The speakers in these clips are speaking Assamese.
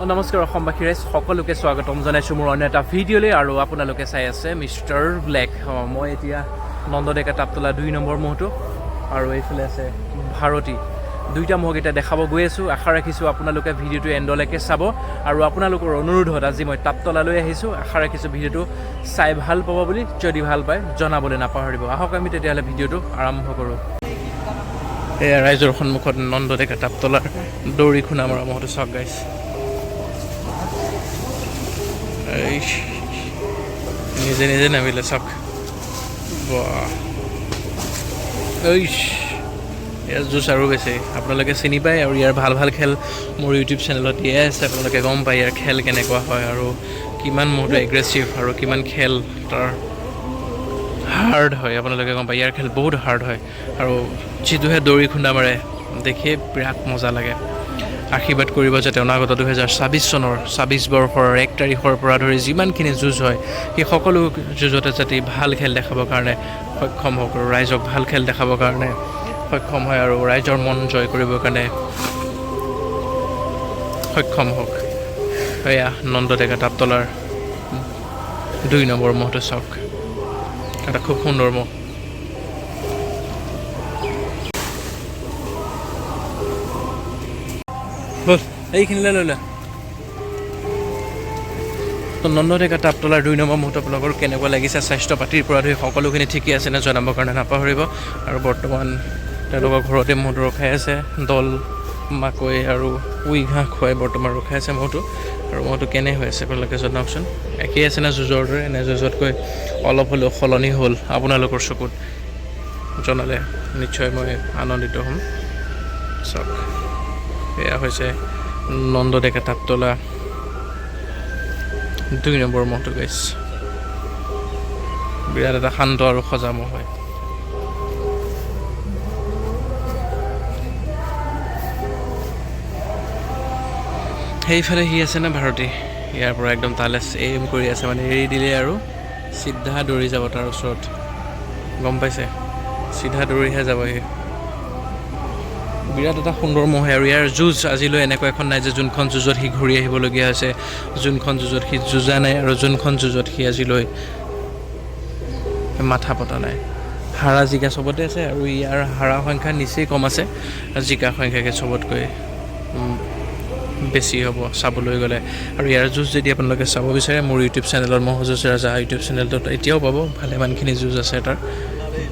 নমস্কাৰ অসমবাসী ৰাইজ সকলোকে স্বাগতম জনাইছোঁ মোৰ অন্য এটা ভিডিঅ'লৈ আৰু আপোনালোকে চাই আছে মিষ্টাৰ ব্লেক। মই এতিয়া নন্দ ডেকা 2 নম্বৰ মহটো আৰু এইফালে আছে ভাৰতী। দুইটা মহক এতিয়া দেখাব গৈ আছোঁ। আশা ৰাখিছোঁ আপোনালোকে ভিডিঅ'টো এণ্ডলৈকে চাব আৰু আপোনালোকৰ অনুৰোধত আজি মই টাপতলালৈ আহিছোঁ। আশা ৰাখিছোঁ ভিডিঅ'টো চাই ভাল পাব বুলি, যদি ভাল পায় জনাবলৈ নাপাহৰিব। আহক আমি তেতিয়াহ'লে ভিডিঅ'টো আৰম্ভ কৰোঁ। এয়া ৰাইজৰ সন্মুখত নন্দ ডেকা টাপতলাৰ দৌৰি খুন্দা মৰা মহটো চাওক গাইছ। নিজে নিজে নামিলে চাওক। ইয়াৰ জুচ আৰু বেছি আপোনালোকে চিনি পায় আৰু ইয়াৰ ভাল ভাল খেল মোৰ ইউটিউব চেনেলত দিয়াই আছে। আপোনালোকে গম পায় ইয়াৰ খেল কেনেকুৱা হয় আৰু কিমান মহটো এগ্ৰেছিভ আৰু কিমান খেল তাৰ হাৰ্ড হয়। আপোনালোকে গম পায় ইয়াৰ খেল বহুত হাৰ্ড হয় আৰু যিটোহে দৌৰি খুন্দা মাৰে দেখিয়ে বিৰাট মজা লাগে। আশীৰ্বাদ কৰিব যাতে অনাগত 2026 চনৰ 26 বৰ্ষৰ 1 তাৰিখৰ পৰা ধৰি যিমানখিনি যুঁজ হয় সেই সকলো যুঁজতে যাতে ভাল খেল দেখাবৰ কাৰণে সক্ষম হওক আৰু ৰাইজক ভাল খেল দেখাবৰ কাৰণে সক্ষম হয় আৰু ৰাইজৰ মন জয় কৰিবৰ কাৰণে সক্ষম হওক। এয়া নন্দ ডেকা টাপতলাৰ 2 নম্বৰ মহটো চাওক। এটা খুব সুন্দৰ মহ। বল এইখিনিলৈ লৈ লা। তো নন্দ ডেকা টাপতলাৰ 2 নম্বৰ মহটো আপোনালোকৰ কেনেকুৱা লাগিছে, স্বাস্থ্য পাতিৰ পৰা ধৰি সকলোখিনি ঠিকেই আছেনে জনাবৰ কাৰণে নাপাহৰিব। আৰু বৰ্তমান তেওঁলোকৰ ঘৰতে মহটো ৰখাই আছে, দল মাকৈ আৰু উই ঘাঁহ খুৱাই বৰ্তমান ৰখাই আছে মহটো। আৰু মহটো কেনে হৈ আছে আপোনালোকে জনাওকচোন। একেই আছেনে যুঁজৰ দৰে, নে যুঁজতকৈ অলপ হ'লেও সলনি হ'ল আপোনালোকৰ চকুত জনালে নিশ্চয় মই আনন্দিত হ'ম। চাওক এয়া হৈছে নন্দ ডেকা টাপতলা 2 নম্বৰ মহটো গাইছ। বিৰাট এটা শান্ত আৰু সজা মহ হয়। সেইফালে সি আছে নে ভাৰতী, ইয়াৰ পৰা একদম তালে এইম কৰি আছে, মানে এৰি দিলে আৰু চিধা দৌৰি যাব তাৰ ওচৰত। গম পাইছে, চিধা দৌৰিহে যাব সি। বিৰাট এটা সুন্দৰ মহ আৰু ইয়াৰ যুঁজ আজিলৈ এনেকুৱা এখন নাই যে যোনখন যুঁজত সি ঘূৰি আহিবলগীয়া হৈছে, যোনখন যুঁজত সি যুঁজা নাই আৰু যোনখন যুঁজত সি আজিলৈ মাথা পতা নাই। হাৰা জিকা চবতে আছে আৰু ইয়াৰ হাৰা সংখ্যা নিচেই কম আছে, জিকা সংখ্যাকে চবতকৈ বেছি হ'ব চাবলৈ গ'লে। আৰু ইয়াৰ যুঁজ যদি আপোনালোকে চাব বিচাৰে মোৰ ইউটিউব চেনেলত মহযুঁজ ৰাজা ইউটিউব চেনেলটোত এতিয়াও পাব। ভালেমানখিনি যুঁজ আছে তাৰ,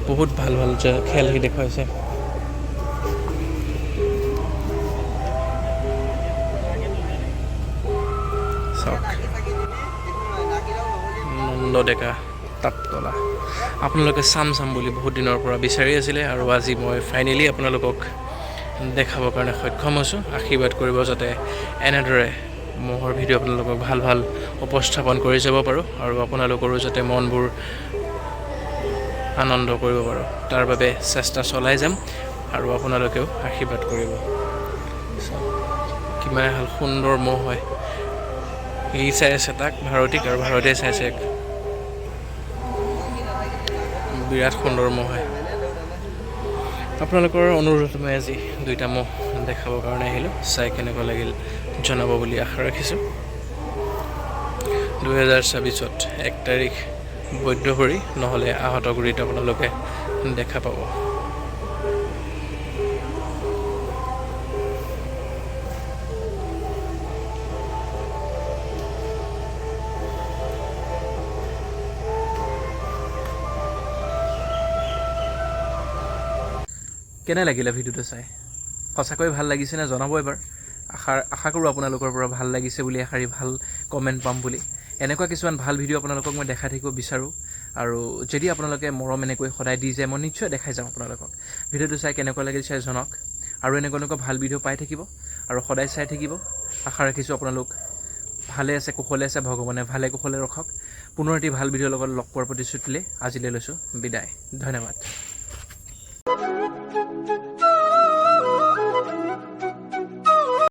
বহুত ভাল ভাল খেল সি দেখুৱাইছে। চাওক নন্দ ডেকা টাপতলা আপোনালোকে চাম বুলি বহুত দিনৰ পৰা বিচাৰি আছিলে আৰু আজি মই ফাইনেলি আপোনালোকক দেখাবৰ কাৰণে সক্ষম হৈছোঁ। আশীৰ্বাদ কৰিব যাতে এনেদৰে মহৰ ভিডিঅ' আপোনালোকক ভাল ভাল উপস্থাপন কৰি যাব পাৰোঁ আৰু আপোনালোকৰো যাতে মনবোৰ আনন্দ কৰিব পাৰোঁ, তাৰ বাবে চেষ্টা চলাই যাম আৰু আপোনালোকেও আশীৰ্বাদ কৰিব। কিমান ভাল সুন্দৰ মহ হয়। সি চাই আছে তাক ভাৰতীক আৰু ভাৰতীয়ে চাইছে এক বিৰাট সুন্দৰ মহ হয়। আপোনালোকৰ অনুৰোধত মই আজি 2টা মহ দেখাবৰ কাৰণে আহিলোঁ। চাই কেনেকুৱা লাগিল জনাব বুলি আশা ৰাখিছোঁ। 2026ত 1 তাৰিখ বৈধ কৰি নহ'লে আহত গুৰিত আপোনালোকে দেখা পাব। কেনে লাগিলে ভিডিঅ'টো চাই? সঁচাকৈ ভাল লাগিছেনে জনাব এবাৰ। আশা কৰোঁ আপোনালোকৰ পৰা ভাল লাগিছে বুলি, এষাৰি ভাল কমেণ্ট পাম বুলি। এনেকুৱা কিছুমান ভাল ভিডিঅ' আপোনালোকক মই দেখাই থাকিব বিচাৰোঁ আৰু যদি আপোনালোকে মৰম এনেকৈ সদায় দি যায় মই নিশ্চয় দেখাই যাম আপোনালোকক। ভিডিঅ'টো চাই কেনেকুৱা লাগিল চাই জনাওক আৰু এনেকুৱা ভাল ভিডিঅ' পাই থাকিব আৰু সদায় চাই থাকিব। আশা ৰাখিছোঁ আপোনালোক ভালে আছে, কুশলে আছে, ভগৱানে ভালে কুশলে ৰখক। পুনৰ এটি ভাল ভিডিঅ'ৰ লগত লগ পোৱাৰ প্ৰতিশ্ৰুতিলৈ আজিলৈ লৈছোঁ বিদায়। ধন্যবাদ।